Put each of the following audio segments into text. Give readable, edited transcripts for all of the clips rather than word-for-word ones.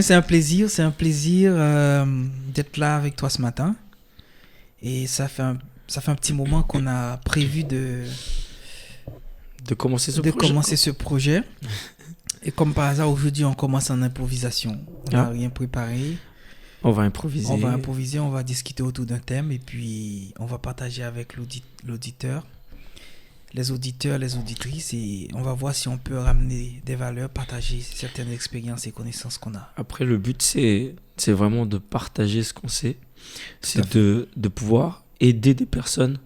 C'est un plaisir d'être là avec toi ce matin. Et ça fait un petit moment qu'on a prévu De commencer ce de projet. commencer ce projet. Et comme par hasard, aujourd'hui, on commence en improvisation. On n'a Ah. rien préparé. On va improviser. On va improviser, on va discuter autour d'un thème et puis on va partager avec l'auditeur, les auditeurs, les auditrices et on va voir si on peut ramener des valeurs, partager certaines expériences et connaissances qu'on a. Après, le but, c'est vraiment de partager ce qu'on sait. à C'est de pouvoir aider des personnes.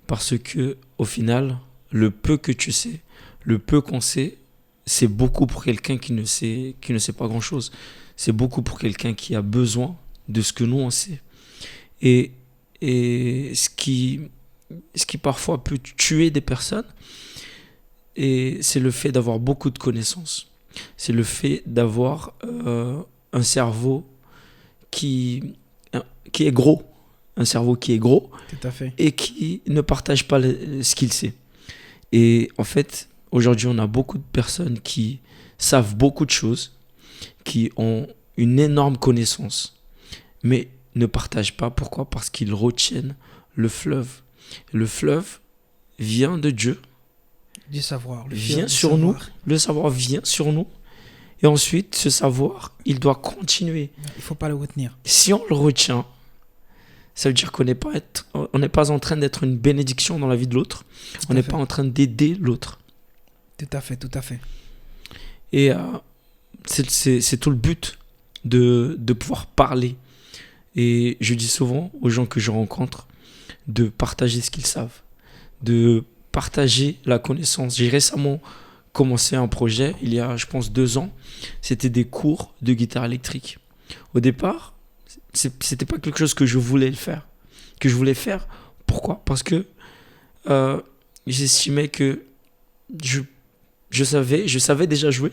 Parce que, au final, le peu que tu sais, le peu qu'on sait, c'est beaucoup pour quelqu'un qui ne sait pas grand-chose. C'est beaucoup pour quelqu'un qui a besoin de ce que nous, on sait. Et ce qui parfois peut tuer des personnes, et c'est le fait d'avoir beaucoup de connaissances. C'est le fait d'avoir un cerveau qui est gros. Un cerveau qui est gros Tout à fait. et qui ne partage pas ce qu'il sait. Et en fait, aujourd'hui, on a beaucoup de personnes qui savent beaucoup de choses, qui ont une énorme connaissance, mais ne partagent pas. Pourquoi ? Parce qu'ils retiennent le fleuve. Le fleuve vient de Dieu, Du savoir. vient sur nous, le savoir vient sur nous, et ensuite, ce savoir, il doit continuer. Il ne faut pas le retenir. Si on le retient, ça veut dire qu'on n'est pas en train d'être une bénédiction dans la vie de l'autre, on n'est pas en train d'aider l'autre. Tout à fait, tout à fait. Et c'est tout le but de pouvoir parler. Et je dis souvent aux gens que je rencontre de partager ce qu'ils savent, de partager la connaissance. J'ai récemment commencé un projet, il y a, je pense, 2 ans. C'était des cours de guitare électrique. Au départ, c'était pas quelque chose que je voulais faire. Pourquoi ? Parce que j'estimais que je savais déjà jouer.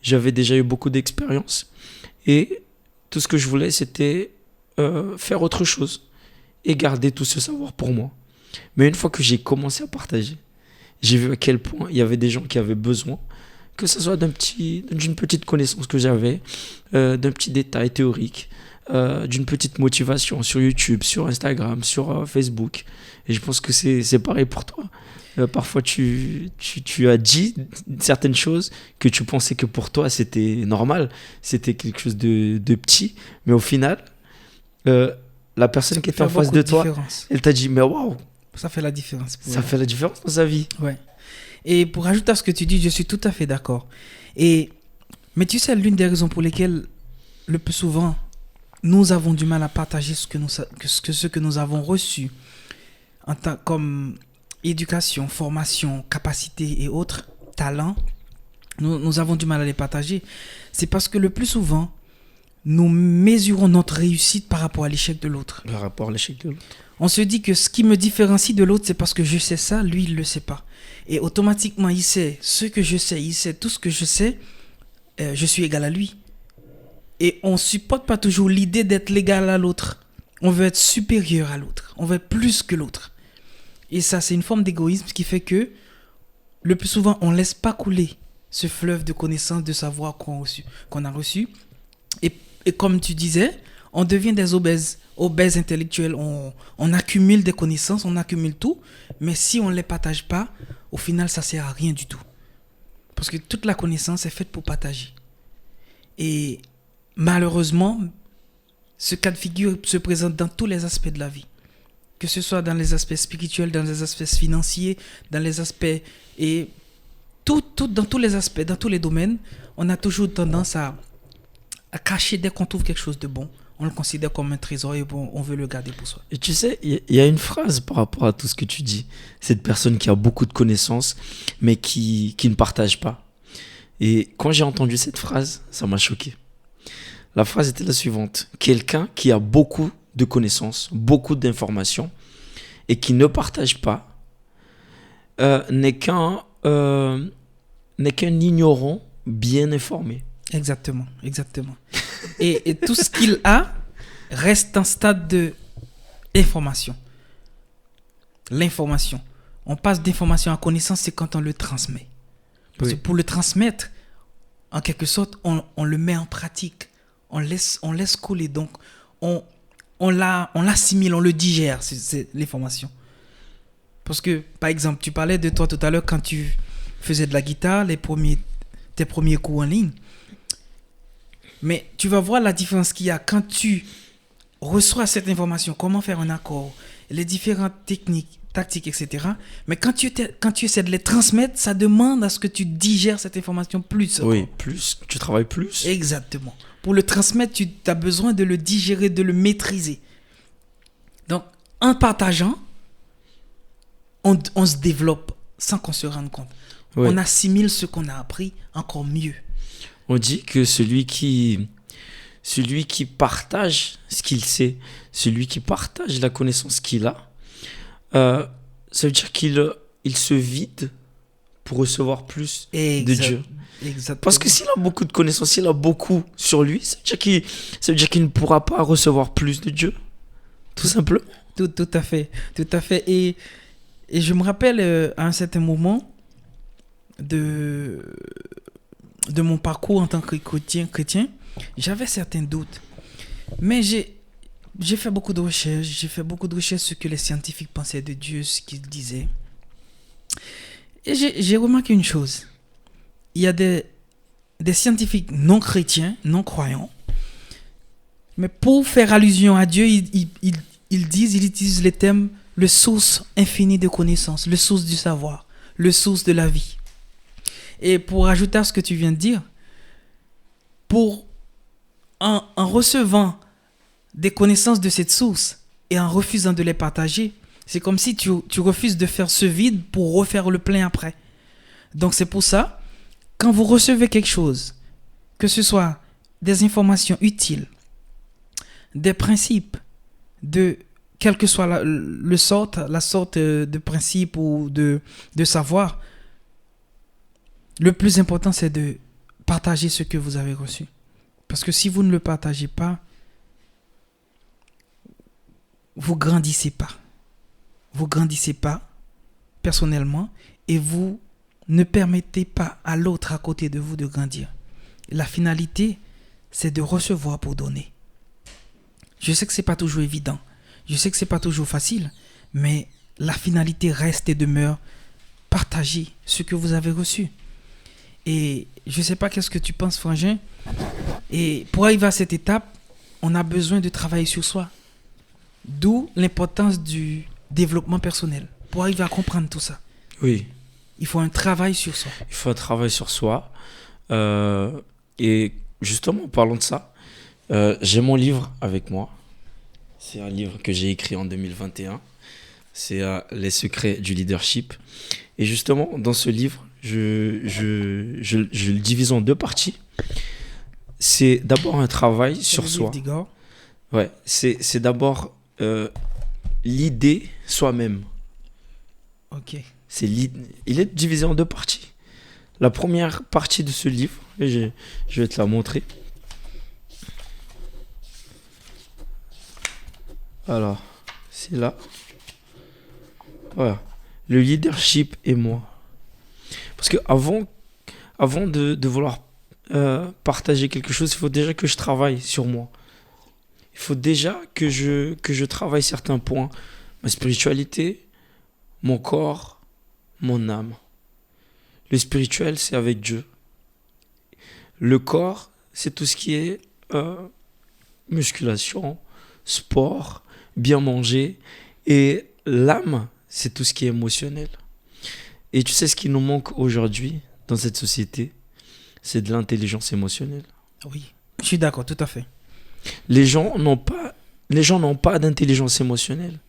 J'avais déjà eu beaucoup d'expérience. Et tout ce que je voulais, c'était faire autre chose et garder tout ce savoir pour moi. Mais une fois que j'ai commencé à partager, j'ai vu à quel point il y avait des gens qui avaient besoin, que ce soit d'une petite connaissance que j'avais, d'un petit détail théorique, d'une petite motivation sur YouTube, sur Instagram, sur Facebook. Et je pense que c'est pareil pour toi. Parfois, tu as dit certaines choses que tu pensais que pour toi, c'était normal, c'était quelque chose de petit. Mais au final, la personne qui était en face de toi, elle t'a dit, mais waouh, ça fait la différence. Ça fait la différence dans sa vie. Ouais. Et pour ajouter à ce que tu dis, je suis tout à fait d'accord. Mais tu sais, l'une des raisons pour lesquelles, le plus souvent, nous avons du mal à partager ce que nous avons reçu comme éducation, formation, capacité et autres talents, nous avons du mal à les partager. C'est parce que le plus souvent, nous mesurons notre réussite par rapport à l'échec de l'autre. Par rapport à l'échec de l'autre. On se dit que ce qui me différencie de l'autre, c'est parce que je sais ça, lui, il ne le sait pas. Et automatiquement, il sait ce que je sais, il sait tout ce que je sais, je suis égal à lui. Et on ne supporte pas toujours l'idée d'être l'égal à l'autre. On veut être supérieur à l'autre. On veut être plus que l'autre. Et ça, c'est une forme d'égoïsme qui fait que, le plus souvent, on ne laisse pas couler ce fleuve de connaissances, de savoir qu'on a reçu. Et comme tu disais, on devient des obèses intellectuels. On accumule des connaissances, on accumule tout. Mais si on ne les partage pas, au final, ça ne sert à rien du tout. Parce que toute la connaissance est faite pour partager. Et malheureusement, ce cas de figure se présente dans tous les aspects de la vie. Que ce soit dans les aspects spirituels, dans les aspects financiers, dans les aspects... Et dans tous les aspects, dans tous les domaines, on a toujours tendance à cacher dès qu'on trouve quelque chose de bon. On le considère comme un trésor et on veut le garder pour soi. Et tu sais, il y a une phrase par rapport à tout ce que tu dis. Cette personne qui a beaucoup de connaissances, mais qui ne partage pas. Et quand j'ai entendu cette phrase, ça m'a choqué. La phrase était la suivante. Quelqu'un qui a beaucoup de connaissances, beaucoup d'informations, et qui ne partage pas, n'est qu'un ignorant bien informé. Exactement. Et tout ce qu'il a reste en stade d'information. L'information. On passe d'information à connaissance, c'est quand on le transmet. Parce que pour le transmettre, en quelque sorte, on le met en pratique. on laisse couler. Donc, on l'assimile, on le digère, c'est l'information. Parce que, par exemple, tu parlais de toi tout à l'heure quand tu faisais de la guitare, tes premiers cours en ligne. Mais tu vas voir la différence qu'il y a quand tu reçois cette information, comment faire un accord, les différentes techniques, tactiques, etc. Mais quand tu essaies de les transmettre, ça demande à ce que tu digères cette information plus. Oui, plus. Tu travailles plus. Exactement. Pour le transmettre, tu as besoin de le digérer, de le maîtriser. Donc, en partageant, on se développe sans qu'on se rende compte. Ouais. On assimile ce qu'on a appris encore mieux. On dit que celui qui partage ce qu'il sait, celui qui partage la connaissance qu'il a, ça veut dire qu'il se vide pour recevoir plus de Dieu. Exactement. Parce que s'il a beaucoup de connaissances, s'il a beaucoup sur lui, ça veut dire qu'il ne pourra pas recevoir plus de Dieu. Tout simplement. Tout à fait. Tout à fait. Et je me rappelle à un certain moment de mon parcours en tant que chrétien, j'avais certains doutes. Mais j'ai fait beaucoup de recherches. J'ai fait beaucoup de recherches sur ce que les scientifiques pensaient de Dieu, ce qu'ils disaient. Et j'ai remarqué une chose. Il y a des scientifiques non chrétiens, non croyants. Mais pour faire allusion à Dieu, ils utilisent les termes le source infinie de connaissances, le source du savoir, le source de la vie. Et pour ajouter à ce que tu viens de dire, en recevant des connaissances de cette source et en refusant de les partager, c'est comme si tu refuses de faire ce vide pour refaire le plein après. Donc c'est pour ça, quand vous recevez quelque chose, que ce soit des informations utiles, des principes, quelle que soit la sorte de principe ou de savoir, le plus important c'est de partager ce que vous avez reçu. Parce que si vous ne le partagez pas, vous grandissez pas. Vous grandissez pas personnellement et vous ne permettez pas à l'autre à côté de vous de grandir. La finalité, c'est de recevoir pour donner. Je sais que c'est pas toujours évident. Je sais que c'est pas toujours facile, mais la finalité reste et demeure partager ce que vous avez reçu. Et je sais pas qu'est-ce que tu penses, Frangin. Et pour arriver à cette étape, on a besoin de travailler sur soi. D'où l'importance du développement personnel. Pour arriver à comprendre tout ça. Oui. Il faut un travail sur soi. Il faut un travail sur soi. Et justement, en parlant de ça, j'ai mon livre avec moi. C'est un livre que j'ai écrit en 2021. C'est Les secrets du leadership. Et justement, dans ce livre, je le divise en deux parties. C'est d'abord un travail sur soi. Ouais, c'est d'abord l'idée soi-même. Ok. Il est divisé en deux parties. La première partie de ce livre, et je vais te la montrer. Alors, c'est là. Voilà. Le leadership et moi. Parce que avant de vouloir partager quelque chose, il faut déjà que je travaille sur moi. Il faut déjà que je travaille certains points. Ma spiritualité, mon corps, mon âme. Le spirituel, c'est avec Dieu. Le corps, c'est tout ce qui est musculation, sport, bien manger. Et l'âme, c'est tout ce qui est émotionnel. Et tu sais ce qui nous manque aujourd'hui dans cette société, c'est de l'intelligence émotionnelle. Oui, je suis d'accord, tout à fait. Les gens n'ont pas d'intelligence émotionnelle.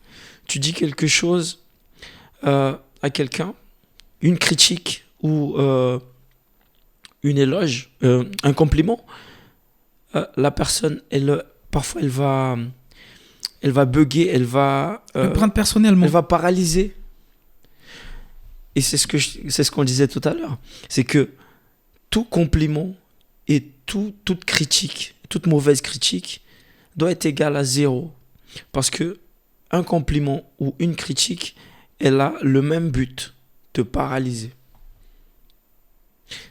Tu dis quelque chose à quelqu'un, une critique ou une éloge, un compliment, la personne, parfois elle va bugger, elle va prendre personnellement. Elle va paralyser. Et c'est ce qu'on disait tout à l'heure. C'est que tout compliment et toute critique, toute mauvaise critique doit être égale à 0. Parce que un compliment ou une critique, elle a le même but, te paralyser.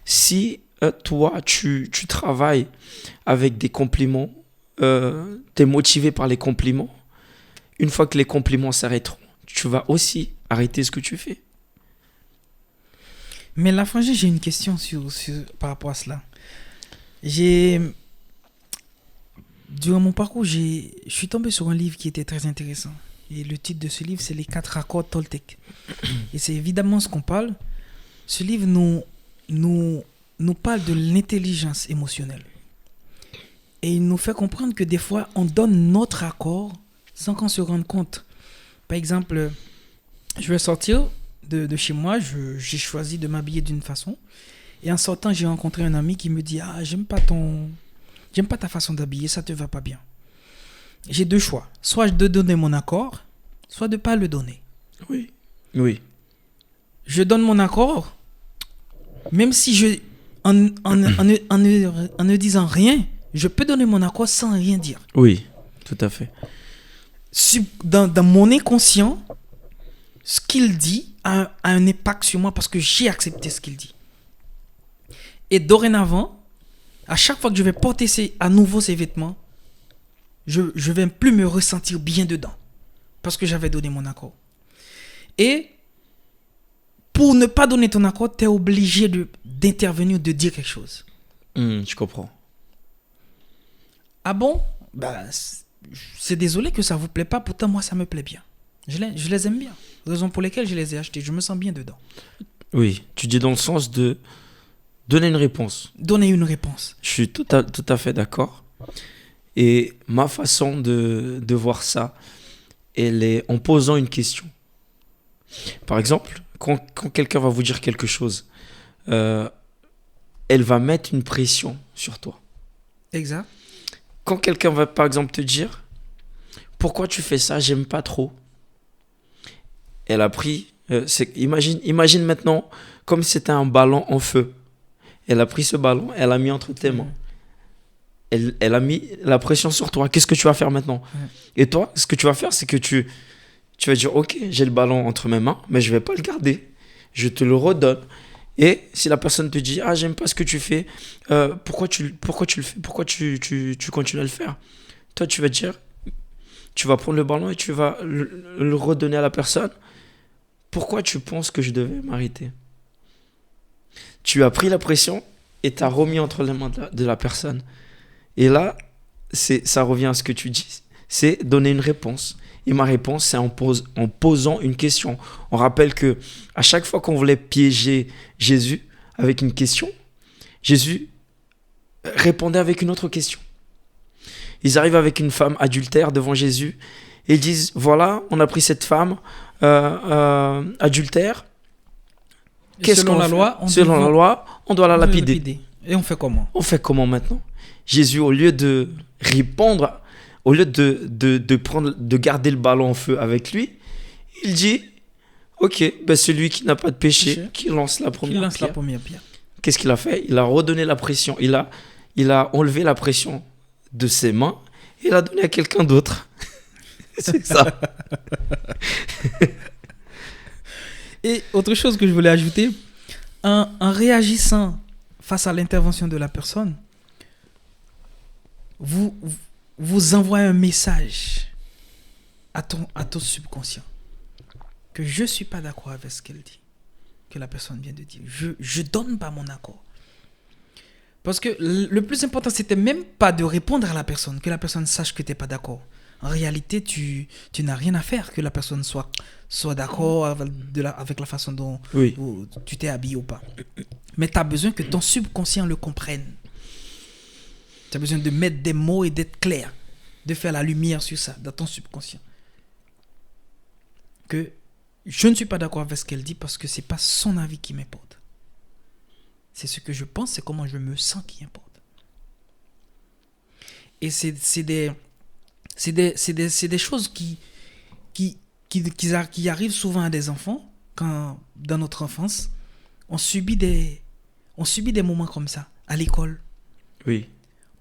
Si toi, tu travailles avec des compliments, tu es motivé par les compliments, une fois que les compliments s'arrêteront, tu vas aussi arrêter ce que tu fais. Mais la frangine, j'ai une question par rapport à cela. J'ai, durant mon parcours, je suis tombé sur un livre qui était très intéressant. Et le titre de ce livre, c'est Les 4 accords Toltec. Et c'est évidemment ce qu'on parle. Ce livre nous parle de l'intelligence émotionnelle. Et il nous fait comprendre que des fois, on donne notre accord sans qu'on se rende compte. Par exemple, je vais sortir de chez moi, j'ai choisi de m'habiller d'une façon. Et en sortant, j'ai rencontré un ami qui me dit « Ah, j'aime pas ta façon d'habiller, ça te va pas bien. » J'ai deux choix. Soit de donner mon accord, soit de pas le donner. Oui. Oui. Je donne mon accord, même si en ne disant rien, je peux donner mon accord sans rien dire. Oui, tout à fait. Dans mon inconscient, ce qu'il dit a un impact sur moi parce que j'ai accepté ce qu'il dit. Et dorénavant, à chaque fois que je vais porter à nouveau ces vêtements, je vais plus me ressentir bien dedans parce que j'avais donné mon accord. Et pour ne pas donner ton accord, tu es obligé d'intervenir, de dire quelque chose. Je comprends. Ah bon? Bah, c'est désolé que ça vous plaît pas, pourtant moi ça me plaît bien. Je les aime bien. Raison pour laquelle je les ai achetés, je me sens bien dedans. Oui, tu dis dans le sens de donner une réponse. Donner une réponse. Je suis tout à fait d'accord. Et ma façon de voir ça, elle est en posant une question. Par exemple, quand quelqu'un va vous dire quelque chose, elle va mettre une pression sur toi. Exact. Quand quelqu'un va par exemple te dire « Pourquoi tu fais ça? J'aime pas trop. » Elle a pris... imagine maintenant comme si c'était un ballon en feu. Elle a pris ce ballon, elle l'a mis entre tes mains. Elle a mis la pression sur toi. Qu'est-ce que tu vas faire maintenant? Et toi, ce que tu vas faire, c'est que tu vas dire « Ok, j'ai le ballon entre mes mains, mais je vais pas le garder. Je te le redonne. » Et si la personne te dit « Ah, j'aime pas ce que tu fais. Pourquoi tu le fais? Pourquoi tu continues à le faire ?» Toi, tu vas dire, tu vas prendre le ballon et tu vas le redonner à la personne. Pourquoi tu penses que je devais m'arrêter? Tu as pris la pression et tu as remis entre les mains de la personne. Et là, ça revient à ce que tu dis. C'est donner une réponse. Et ma réponse, c'est en posant une question. On rappelle que à chaque fois qu'on voulait piéger Jésus avec une question, Jésus répondait avec une autre question. Ils arrivent avec une femme adultère devant Jésus et ils disent, voilà, on a pris cette femme adultère. Selon la loi, on doit la lapider. Et on fait comment? On fait comment maintenant? Jésus, au lieu de répondre, au lieu de garder le ballon en feu avec lui, il dit, ok, ben celui qui n'a pas de péché, qui lance la première pierre. Qu'est-ce qu'il a fait? Il a redonné la pression. Il a enlevé la pression de ses mains et il a donné à quelqu'un d'autre. C'est ça. Et autre chose que je voulais ajouter, en réagissant face à l'intervention de la personne, vous envoyez un message à ton subconscient que je ne suis pas d'accord avec ce qu'elle dit, que la personne vient de dire. Je ne donne pas mon accord. Parce que le plus important, c'était même pas de répondre à la personne, que la personne sache que tu n'es pas d'accord. En réalité, tu n'as rien à faire que la personne soit d'accord avec la façon dont tu t'es habillé ou pas. Mais tu as besoin que ton subconscient le comprenne. Tu as besoin de mettre des mots et d'être clair, de faire la lumière sur ça, dans ton subconscient. Que je ne suis pas d'accord avec ce qu'elle dit parce que ce n'est pas son avis qui m'importe. C'est ce que je pense, c'est comment je me sens qui importe. Et c'est des choses qui arrivent souvent à des enfants quand, dans notre enfance, on subit des moments comme ça, à l'école. Oui.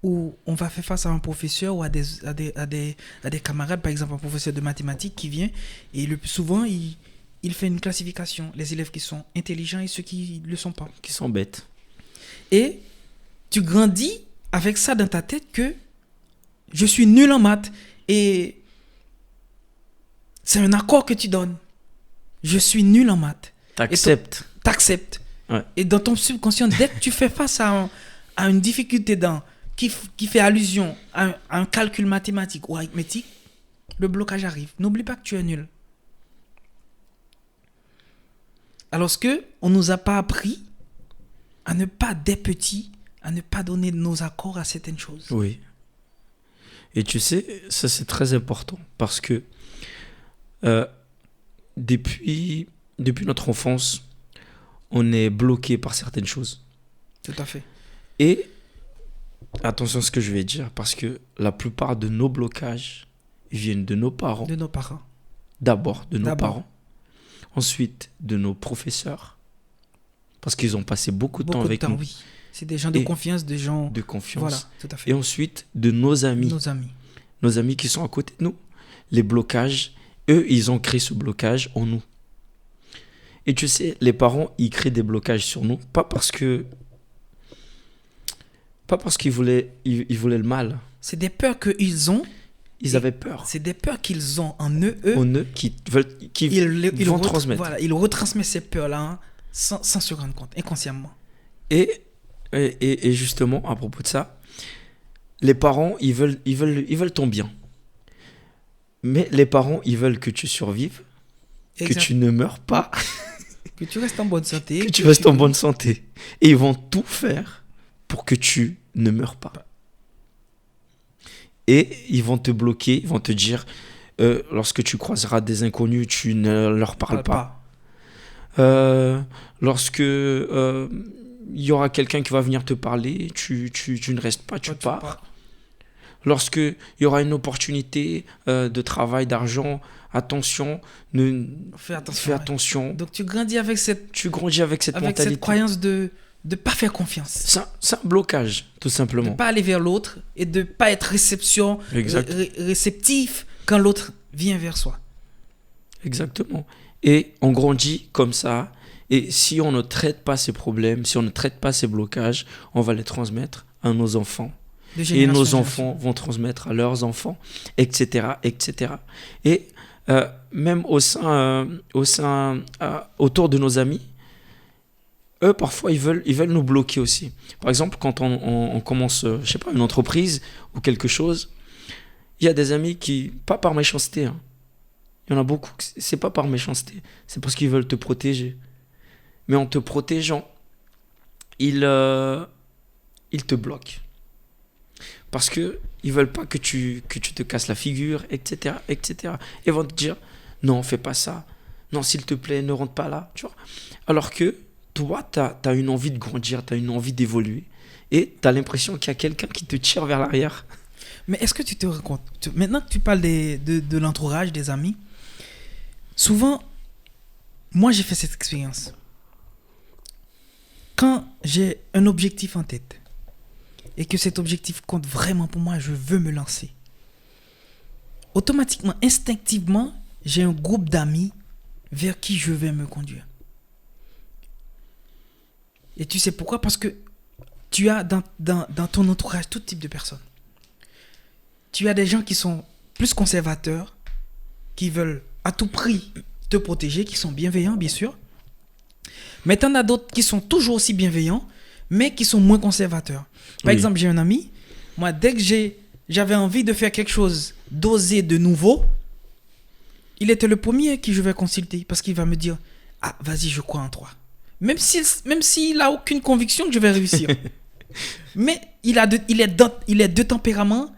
Où on va faire face à un professeur ou à des camarades, par exemple un professeur de mathématiques qui vient et le plus souvent il fait une classification, les élèves qui sont intelligents et ceux qui ne le sont pas. Qui sont bêtes. Et tu grandis avec ça dans ta tête que je suis nul en maths. Et c'est un accord que tu donnes. Je suis nul en maths. T'acceptes. T'acceptes. Ouais. Et dans ton subconscient, dès que tu fais face à une difficulté qui fait allusion à un calcul mathématique ou arithmétique, le blocage arrive. N'oublie pas que tu es nul. Alors que on nous a pas appris à ne pas, dès petits, à ne pas donner nos accords à certaines choses. Oui. Et tu sais, ça c'est très important parce que depuis notre enfance, on est bloqué par certaines choses. Tout à fait. Et attention à ce que je vais dire, parce que la plupart de nos blocages viennent de nos parents. De nos parents. D'abord de nos parents. Ensuite de nos professeurs. Parce qu'ils ont passé beaucoup de temps avec nous. Oui. C'est des gens de confiance, des gens... De confiance. Voilà, tout à fait. Et ensuite de nos amis. Nos amis. Nos amis qui sont à côté de nous. Les blocages, eux, ils ont créé ce blocage en nous. Et tu sais, les parents, ils créent des blocages sur nous, pas parce qu'ils voulaient le mal. C'est des peurs qu'ils ont. Ils avaient peur. C'est des peurs qu'ils ont en eux. En eux, qui vont transmettre. Voilà, ils retransmettent ces peurs-là hein, sans se rendre compte, inconsciemment. Et justement, à propos de ça, les parents, ils veulent ton bien. Mais les parents, ils veulent que tu survives, que tu ne meurs pas. Que tu restes en bonne santé. Que tu restes en bonne santé. Et ils vont tout faire pour que tu ne meurs pas. Et ils vont te bloquer, ils vont te dire, lorsque tu croiseras des inconnus, tu ne leur parles pas. Lorsque il y aura quelqu'un qui va venir te parler, tu ne restes pas, tu pars. Lorsque il y aura une opportunité de travail, d'argent, attention, fais attention. Donc tu grandis avec cette mentalité. Avec cette croyance de ne pas faire confiance. C'est un blocage, tout simplement. De ne pas aller vers l'autre et de ne pas être réceptif quand l'autre vient vers soi. Exactement. Et on grandit comme ça. Et si on ne traite pas ces problèmes, si on ne traite pas ces blocages, on va les transmettre à nos enfants. Et nos enfants vont transmettre à leurs enfants, etc., etc. Et même autour de nos amis, eux, parfois, ils veulent nous bloquer aussi. Par exemple, quand on commence, je sais pas, une entreprise ou quelque chose, il y a des amis qui, pas par méchanceté, hein. Il y en a beaucoup, c'est pas par méchanceté, c'est parce qu'ils veulent te protéger. Mais en te protégeant, ils te bloquent. Parce qu'ils ne veulent pas que tu te casses la figure, etc., etc. Ils vont te dire, non, fais pas ça. Non, s'il te plaît, ne rentre pas là. Tu vois. Alors que toi, tu as une envie de grandir, tu as une envie d'évoluer. Et tu as l'impression qu'il y a quelqu'un qui te tire vers l'arrière. Mais est-ce que tu te rends compte, maintenant que tu parles de l'entourage, des amis, souvent, moi j'ai fait cette expérience. Quand j'ai un objectif en tête, et que cet objectif compte vraiment pour moi, je veux me lancer. Automatiquement, instinctivement, j'ai un groupe d'amis vers qui je vais me conduire. Et tu sais pourquoi? Parce que tu as dans ton entourage tout type de personnes. Tu as des gens qui sont plus conservateurs, qui veulent à tout prix te protéger, qui sont bienveillants, bien sûr. Mais tu en as d'autres qui sont toujours aussi bienveillants, mais qui sont moins conservateurs. Par exemple, j'ai un ami, moi, dès que j'avais envie de faire quelque chose, d'oser de nouveau, il était le premier qui je vais consulter, parce qu'il va me dire, ah, vas-y, je crois en toi. Même s'il n'a aucune conviction que je vais réussir. Mais il est de tempérament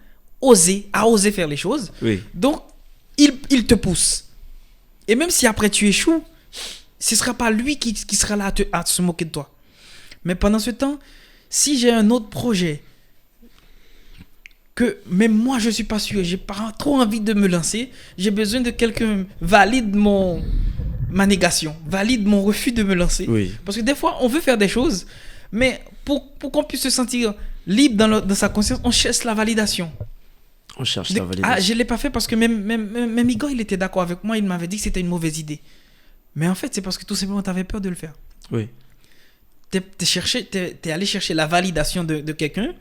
à oser faire les choses. Oui. Donc, il te pousse. Et même si après tu échoues, ce ne sera pas lui qui sera là à se moquer de toi. Mais pendant ce temps, si j'ai un autre projet que même moi je ne suis pas sûr, j'ai pas trop envie de me lancer, j'ai besoin de quelqu'un valide ma négation, valide mon refus de me lancer. Oui. Parce que des fois, on veut faire des choses, mais pour qu'on puisse se sentir libre dans sa conscience, on cherche la validation. On cherche la validation. Ah, je ne l'ai pas fait parce que même Igor, il était d'accord avec moi, il m'avait dit que c'était une mauvaise idée. Mais en fait, c'est parce que tout simplement, tu avais peur de le faire. Oui. t'es allé chercher la validation de quelqu'un,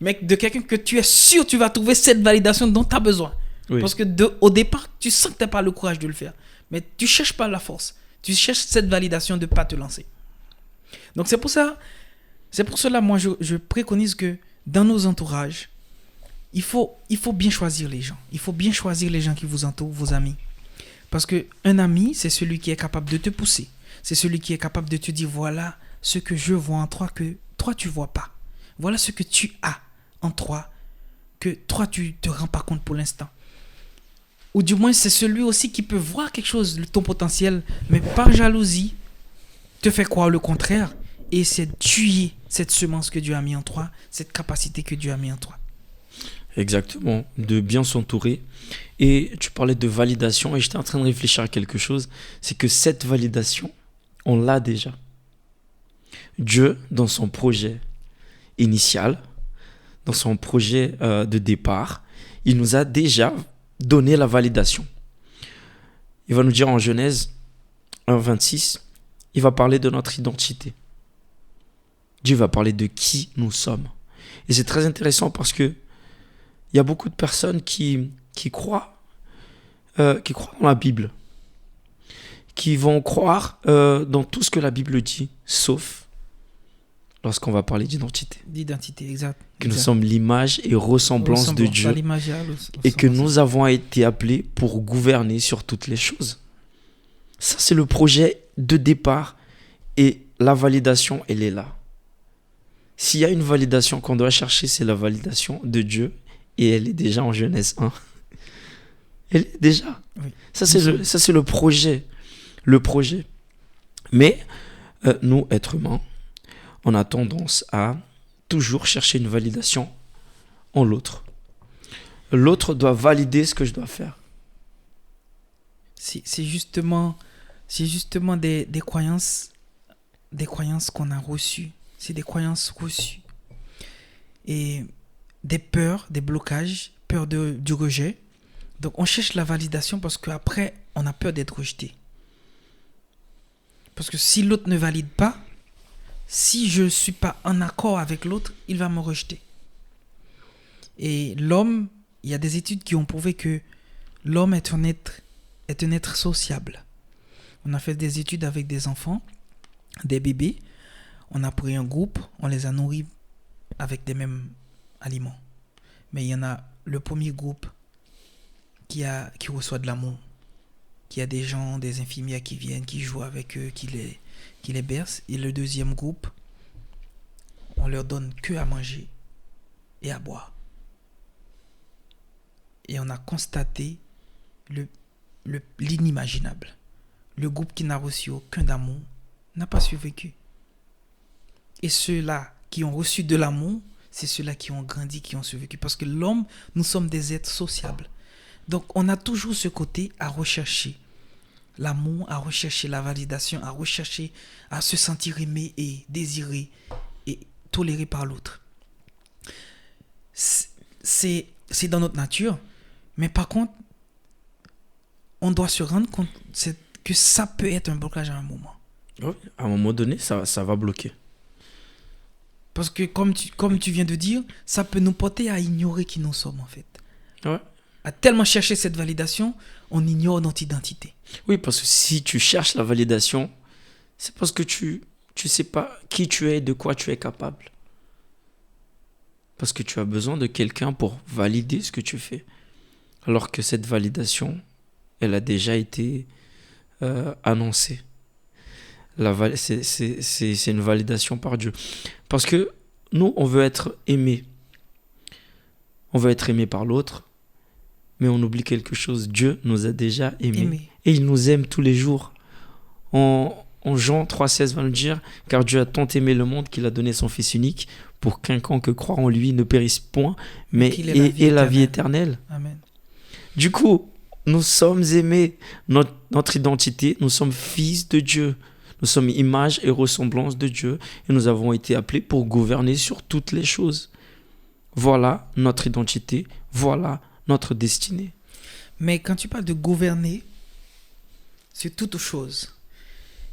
mais de quelqu'un que tu es sûr tu vas trouver cette validation dont tu as besoin. Oui. Parce que au départ, tu sens que tu n'as pas le courage de le faire. Mais tu ne cherches pas la force. Tu cherches cette validation de ne pas te lancer. Donc c'est pour cela, moi, je préconise que dans nos entourages, il faut bien choisir les gens. Il faut bien choisir les gens qui vous entourent, vos amis. Parce qu'un ami, c'est celui qui est capable de te pousser. C'est celui qui est capable de te dire, voilà ce que je vois en toi que toi, tu ne vois pas. Voilà ce que tu as en toi que toi, tu ne te rends pas compte pour l'instant. Ou du moins, c'est celui aussi qui peut voir quelque chose, ton potentiel, mais par jalousie, te fait croire le contraire. Et c'est tuer cette semence que Dieu a mis en toi, cette capacité que Dieu a mis en toi. Exactement, de bien s'entourer. Et tu parlais de validation et j'étais en train de réfléchir à quelque chose. C'est que cette validation, on l'a déjà. Dieu, dans son projet initial, dans son projet de départ, il nous a déjà donné la validation. Il va nous dire en Genèse 1,26, il va parler de notre identité. Dieu va parler de qui nous sommes. Et c'est très intéressant parce que il y a beaucoup de personnes qui croient dans la Bible, qui vont croire dans tout ce que la Bible dit, sauf lorsqu'on va parler d'identité. D'identité, exact. Que nous sommes l'image et ressemblance de Dieu et que nous avons été appelés pour gouverner sur toutes les choses. Ça, c'est le projet de départ et la validation, elle est là. S'il y a une validation qu'on doit chercher, c'est la validation de Dieu et elle est déjà en Genèse 1. Elle est déjà. Oui. Ça, c'est le projet. Le projet. Mais nous, êtres humains, on a tendance à toujours chercher une validation en l'autre. L'autre doit valider ce que je dois faire. C'est justement des croyances qu'on a reçues. C'est des croyances reçues. Et des peurs, des blocages, peur du rejet. Donc on cherche la validation parce qu'après, on a peur d'être rejeté. Parce que si l'autre ne valide pas, si je ne suis pas en accord avec l'autre, il va me rejeter. Et l'homme, il y a des études qui ont prouvé que l'homme est un être sociable. On a fait des études avec des enfants, des bébés. On a pris un groupe, on les a nourris avec des mêmes aliments. Mais il y en a le premier groupe qui reçoit de l'amour. Qui a des gens, des infirmières qui viennent, qui jouent avec eux, qui les bercent. Et le deuxième groupe, on leur donne que à manger et à boire. Et on a constaté l'inimaginable. Le groupe qui n'a reçu aucun amour n'a pas survécu. Et ceux-là qui ont reçu de l'amour, c'est ceux-là qui ont grandi, qui ont survécu. Parce que l'homme, nous sommes des êtres sociables. Donc on a toujours ce côté à rechercher l'amour, à rechercher la validation, à rechercher à se sentir aimé et désiré et toléré par l'autre. C'est dans notre nature. Mais par contre, on doit se rendre compte que ça peut être un blocage à un moment. Oui, à un moment donné, ça va bloquer. Parce que comme tu viens de dire, ça peut nous porter à ignorer qui nous sommes en fait. Ouais. À tellement chercher cette validation, on ignore notre identité. Oui, parce que si tu cherches la validation, c'est parce que tu sais pas qui tu es et de quoi tu es capable. Parce que tu as besoin de quelqu'un pour valider ce que tu fais. Alors que cette validation, elle a déjà été annoncée. C'est une validation par Dieu. Parce que nous, on veut être aimé. On veut être aimé par l'autre. Mais on oublie quelque chose. Dieu nous a déjà aimés. Et il nous aime tous les jours. En Jean 3,16 va nous dire « Car Dieu a tant aimé le monde qu'il a donné son Fils unique pour qu'quiconque croit en lui ne périsse point, mais ait la vie éternelle. » Amen. Du coup, nous sommes aimés. Notre identité, nous sommes fils de Dieu. Nous sommes image et ressemblance de Dieu. Et nous avons été appelés pour gouverner sur toutes les choses. Voilà notre identité. Voilà notre destinée. Mais quand tu parles de gouverner, c'est toute chose.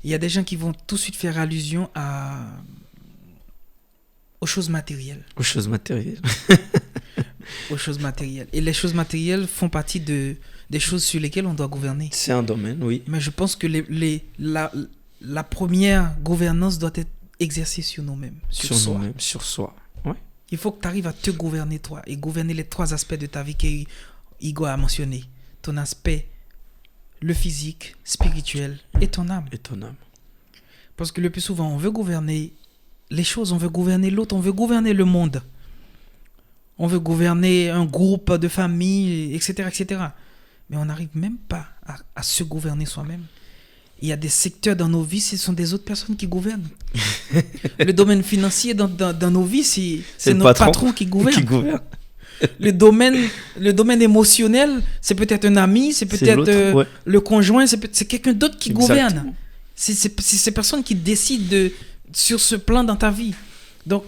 Il y a des gens qui vont tout de suite faire allusion à aux choses matérielles. Aux choses matérielles. Aux choses matérielles. Et les choses matérielles font partie des choses sur lesquelles on doit gouverner. C'est un domaine, oui. Mais je pense que la première gouvernance doit être exercée sur nous-mêmes, sur soi. Nous-mêmes, sur soi. Ouais. Il faut que tu arrives à te gouverner toi et gouverner les 3 aspects de ta vie qu'Igor a mentionné. Ton aspect, le physique, spirituel et ton âme. Et ton âme. Parce que le plus souvent, on veut gouverner les choses, on veut gouverner l'autre, on veut gouverner le monde. On veut gouverner un groupe de famille, etc., etc. Mais on n'arrive même pas à se gouverner soi-même. Il y a des secteurs dans nos vies, ce sont des autres personnes qui gouvernent. Le domaine financier dans nos vies, c'est notre patron qui gouverne. Le domaine émotionnel, c'est peut-être un ami, c'est peut-être le conjoint, c'est quelqu'un d'autre qui gouverne. C'est ces personnes qui décident sur ce plan dans ta vie. Donc,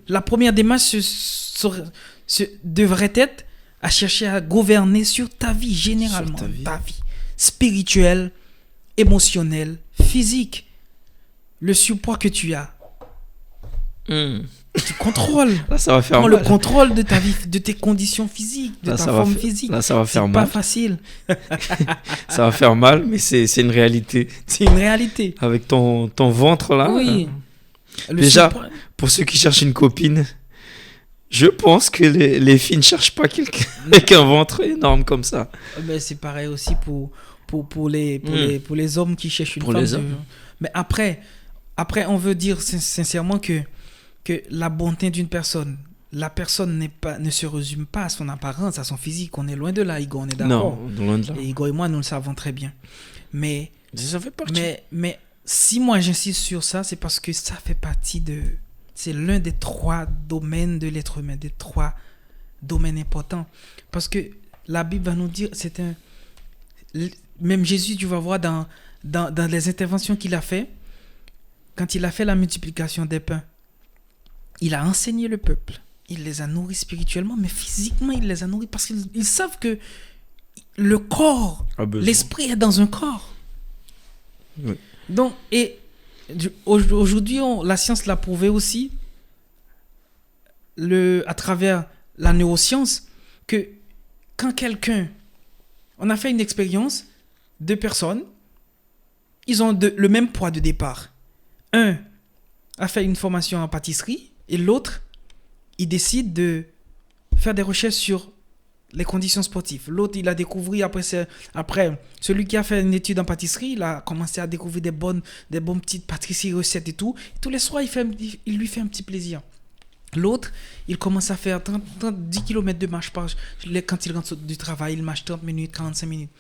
la première démarche devrait être à chercher à gouverner sur ta vie, généralement. Ta vie spirituelle, émotionnelle, physique. Le surpoids que tu as. Tu contrôles. Là, ça va faire Prends mal. le contrôle de ta vie, de tes conditions physiques, de ta forme physique. Là, ça va faire mal. C'est pas facile. Ça va faire mal, mais c'est une réalité. C'est une réalité. Avec ton ventre là. Oui. Déjà, pour ceux qui cherchent une copine, je pense que les filles ne cherchent pas quelqu'un avec un ventre énorme comme ça. Ben, c'est pareil aussi pour les hommes qui cherchent une femme. Mais après, on veut dire sincèrement que la bonté d'une personne, la personne ne se résume pas à son apparence, à son physique. On est loin de là, Igor, on est d'accord. Non, loin de là. Et Igor et moi, nous le savons très bien. Mais ça fait partie. Mais si moi j'insiste sur ça, c'est parce que ça fait partie c'est l'un des 3 domaines de l'être humain, des 3 domaines importants. Parce que la Bible va nous dire, même Jésus, tu vas voir dans les interventions qu'il a fait, quand il a fait la multiplication des pains, il a enseigné le peuple. Il les a nourris spirituellement, mais physiquement, il les a nourris parce qu'ils savent que le corps, l'esprit est dans un corps. Oui. Donc, et aujourd'hui, la science l'a prouvé aussi, à travers la neuroscience, que quand on a fait une expérience, 2 personnes, ils ont le même poids de départ. Un a fait une formation en pâtisserie et l'autre, il décide de faire des recherches sur les conditions sportives. L'autre, il a découvert, après, celui qui a fait une étude en pâtisserie, il a commencé à découvrir des bonnes petites pâtisseries, recettes et tout. Et tous les soirs, il lui fait un petit plaisir. L'autre, il commence à faire 10 km de marche quand il rentre du travail, il marche 30 minutes, 45 minutes.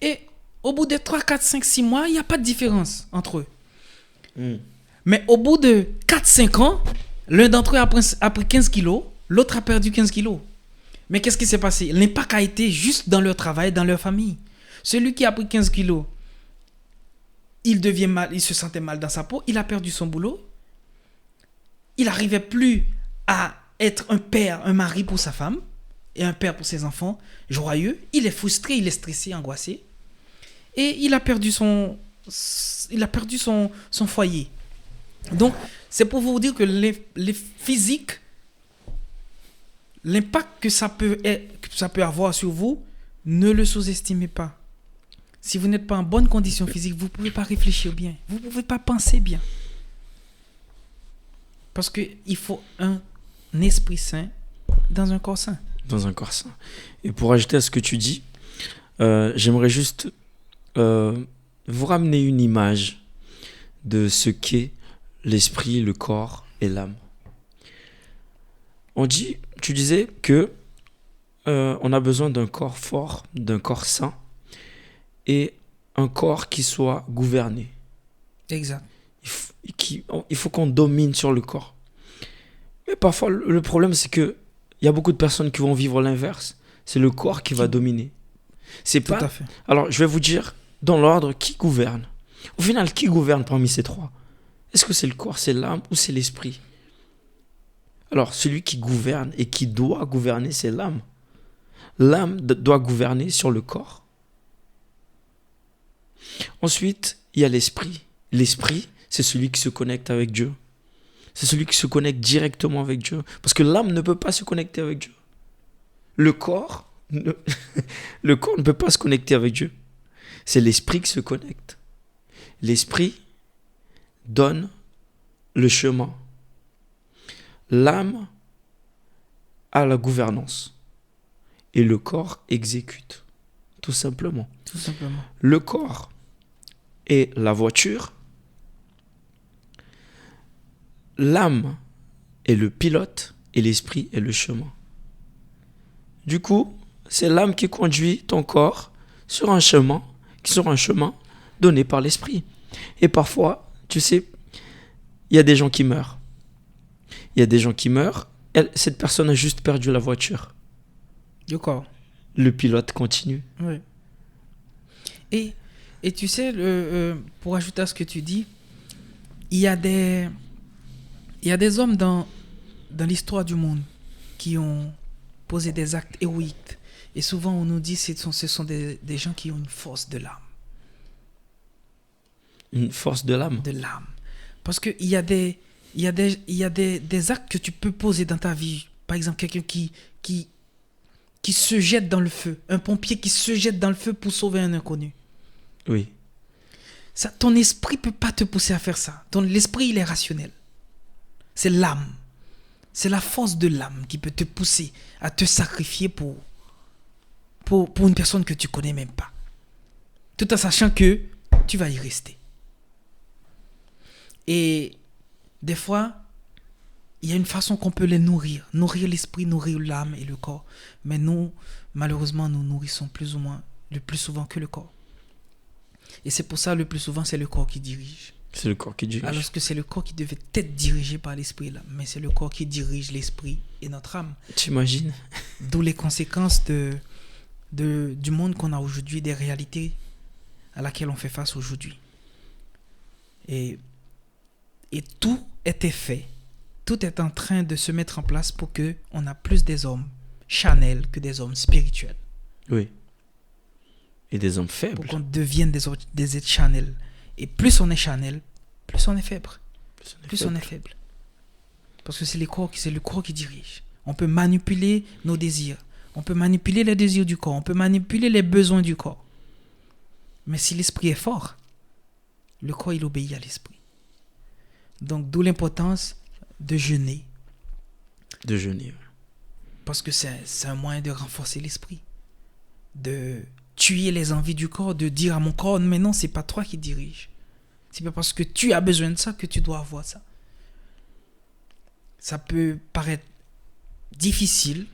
Et au bout de 3, 4, 5, 6 mois, il n'y a pas de différence entre eux. Mais au bout de 4, 5 ans, l'un d'entre eux a pris 15 kilos, l'autre a perdu 15 kilos. Mais qu'est-ce qui s'est passé? L'impact a été juste dans leur travail, dans leur famille. Celui qui a pris 15 kilos, il devient mal, il se sentait mal dans sa peau, il a perdu son boulot. Il n'arrivait plus à être un père, un mari pour sa femme et un père pour ses enfants, joyeux. Il est frustré, il est stressé, angoissé. Et il a perdu son foyer. Donc, c'est pour vous dire que les physiques, l'impact que ça peut avoir sur vous, ne le sous-estimez pas. Si vous n'êtes pas en bonne condition physique, vous ne pouvez pas réfléchir bien. Vous ne pouvez pas penser bien. Parce qu'il faut un esprit sain dans un corps sain. Dans un corps sain. Et pour ajouter à ce que tu dis, j'aimerais juste vous ramener une image de ce qu'est l'esprit, le corps et l'âme. Tu disais que on a besoin d'un corps fort, d'un corps sain et un corps qui soit gouverné. Exact. Il faut qu'on domine sur le corps. Mais parfois, le problème, c'est que il y a beaucoup de personnes qui vont vivre l'inverse. C'est le corps qui va dominer. C'est Tout pas... à fait. Alors, je vais vous dire, dans l'ordre, qui gouverne? Au final, qui gouverne parmi ces 3? Est-ce que c'est le corps, c'est l'âme ou c'est l'esprit? Alors, celui qui gouverne et qui doit gouverner, c'est l'âme. L'âme doit gouverner sur le corps. Ensuite, il y a l'esprit. L'esprit, c'est celui qui se connecte avec Dieu. C'est celui qui se connecte directement avec Dieu. Parce que l'âme ne peut pas se connecter avec Dieu. Le corps ne, le corps ne peut pas se connecter avec Dieu. C'est l'esprit qui se connecte. L'esprit donne le chemin. L'âme a la gouvernance. Et le corps exécute. Tout simplement. Tout simplement. Le corps est la voiture. L'âme est le pilote et l'esprit est le chemin. Du coup, c'est l'âme qui conduit ton corps sur un chemin donné par l'esprit. Et parfois, tu sais, il y a des gens qui meurent. Il y a des gens qui meurent. Cette personne a juste perdu la voiture. Le corps. Le pilote continue. Oui. Et tu sais, pour ajouter à ce que tu dis, il y a des hommes dans l'histoire du monde qui ont posé des actes héroïques. Et souvent, on nous dit que ce sont des gens qui ont une force de l'âme. Une force de l'âme. De l'âme. Parce qu'il y a des actes que tu peux poser dans ta vie. Par exemple, quelqu'un qui se jette dans le feu. Un pompier qui se jette dans le feu pour sauver un inconnu. Oui. Ça, ton esprit ne peut pas te pousser à faire ça. L'esprit, il est rationnel. C'est l'âme. C'est la force de l'âme qui peut te pousser à te sacrifier pour une personne que tu ne connais même pas. Tout en sachant que tu vas y rester. Et des fois, il y a une façon qu'on peut les nourrir. Nourrir l'esprit, nourrir l'âme et le corps. Mais nous, malheureusement, nous nourrissons plus ou moins, le plus souvent que le corps. Et c'est pour ça, le plus souvent, c'est le corps qui dirige. C'est le corps qui dirige. Alors que c'est le corps qui devait être dirigé par l'esprit, là. Mais c'est le corps qui dirige l'esprit et notre âme. T'imagines? D'où les conséquences du monde qu'on a aujourd'hui, des réalités à laquelle on fait face aujourd'hui. Et tout était fait. Tout est en train de se mettre en place pour qu'on a plus des hommes charnels que des hommes spirituels. Oui. Et des hommes faibles. Pour qu'on devienne des êtres charnels. Et plus on est charnel, plus on est faible. Plus on est faible. Parce que c'est le corps qui dirige. On peut manipuler nos désirs. On peut manipuler les désirs du corps. On peut manipuler les besoins du corps. Mais si l'esprit est fort, le corps, il obéit à l'esprit. Donc, d'où l'importance de jeûner. De jeûner. Parce que c'est un moyen de renforcer l'esprit. De tuer les envies du corps, de dire à mon corps, mais non, c'est pas toi qui dirige. C'est pas parce que tu as besoin de ça que tu dois avoir ça. Ça peut paraître difficile,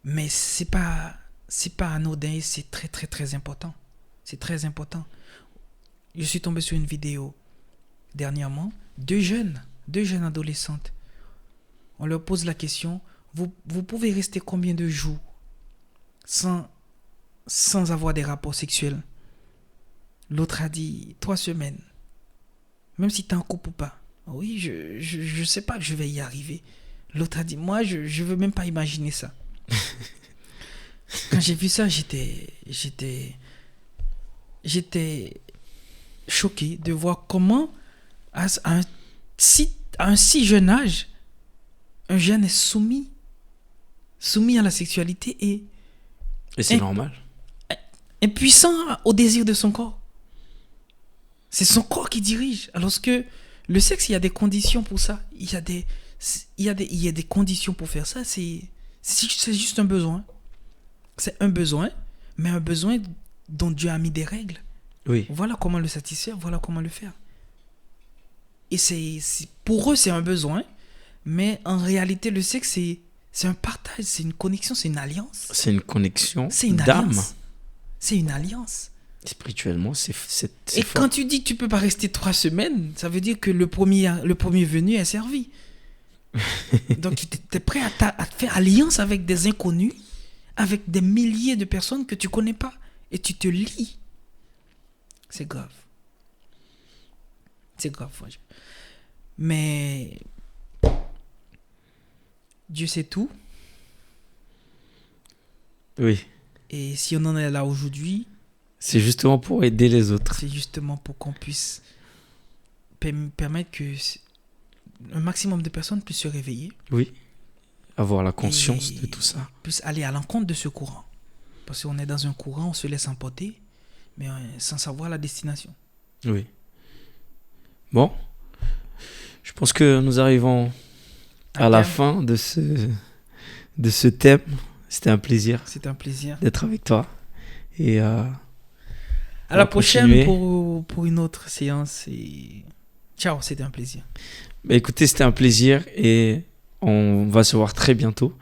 mais c'est pas anodin, c'est très très très important. C'est très important. Je suis tombé sur une vidéo dernièrement, deux jeunes adolescentes. On leur pose la question, vous pouvez rester combien de jours sans avoir des rapports sexuels? L'autre a dit 3 semaines. Même si tu es en couple ou pas. Oui, je sais pas que je vais y arriver. L'autre a dit, moi, je veux même pas imaginer ça. Quand j'ai vu ça, j'étais choqué de voir comment, à un si jeune âge, un jeune est soumis à la sexualité et c'est normal. Impuissant au désir de son corps. C'est son corps qui dirige. Alors que le sexe, il y a des conditions pour ça. Il y a des conditions pour faire ça. C'est juste un besoin. C'est un besoin, mais un besoin dont Dieu a mis des règles. Oui. Voilà comment le satisfaire, voilà comment le faire. Et pour eux, c'est un besoin, mais en réalité, le sexe, c'est un partage, c'est une connexion, c'est une alliance. C'est une connexion d'âme. Alliance. C'est une alliance. Spirituellement, c'est Et fort. quand tu dis que tu peux pas rester 3 semaines, ça veut dire que le premier venu est servi. Donc tu es prêt à te faire alliance avec des inconnus, avec des milliers de personnes que tu connais pas, et tu te lies. C'est grave. C'est grave, franchement. Mais Dieu sait tout. Oui. Et si on en est là aujourd'hui, c'est justement pour aider les autres. C'est justement pour qu'on puisse permettre que un maximum de personnes puissent se réveiller, Oui. Avoir la conscience et de tout ça. puissent aller à l'encontre de ce courant. Parce qu'on est dans un courant, on se laisse emporter, mais sans savoir la destination. Oui. Bon. Je pense que nous arrivons à la thème. fin de ce thème. C'était un plaisir C'est un plaisir. d'être avec toi. Et À On la va prochaine continuer. pour une autre séance. Et ciao, c'était un plaisir. bah, écoutez, c'était un plaisir et on va se voir très bientôt.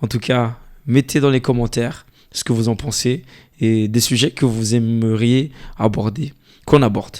En tout cas, mettez dans les commentaires ce que vous en pensez et des sujets que vous aimeriez aborder, qu'on aborde.